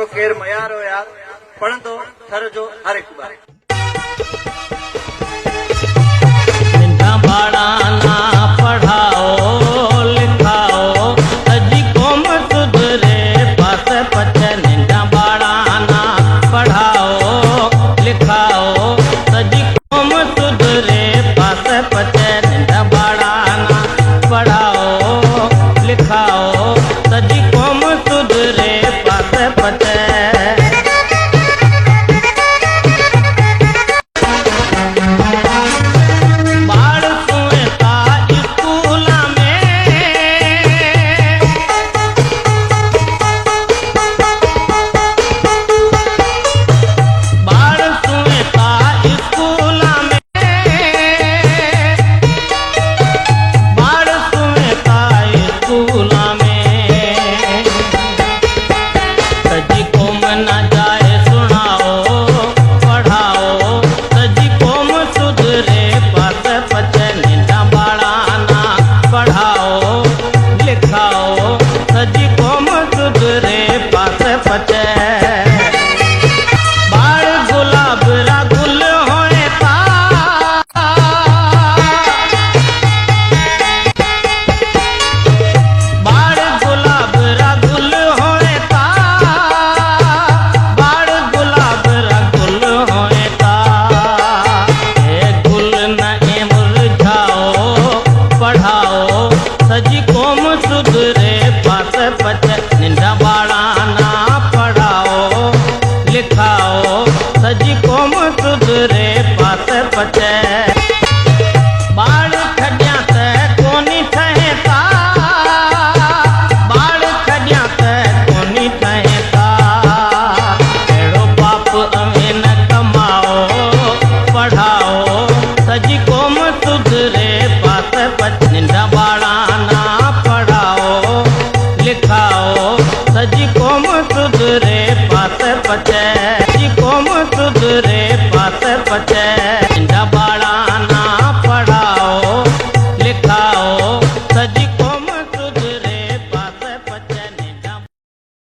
सरो केर मयारो यार पण तो थर जो हर एक बार बाड़ा ना पढ़ाओ लिखाओ अजी कोम सुधरे पास पचे निंदा बाड़ा ना पढ़ाओ लिखाओ अजी कोम सुधरे पास पचे निंदा बाड़ा ना पढ़ाओ लिखाओ अजी कोम सुधरे पास पचे सजी कोम सुधरे पास पचे बाड़ खडिया ते कोनी ठहेता बाड़ खडिया ते कोनी ठहेता एड़ो पाप अमे न कमाओ पढ़ाओ सजी कोम सुधरे पास पचे निंदा बाड़ा ना पढ़ाओ लिखाओ सजी कोम सुधरे पास पचे कोम सुधरे पास पचे।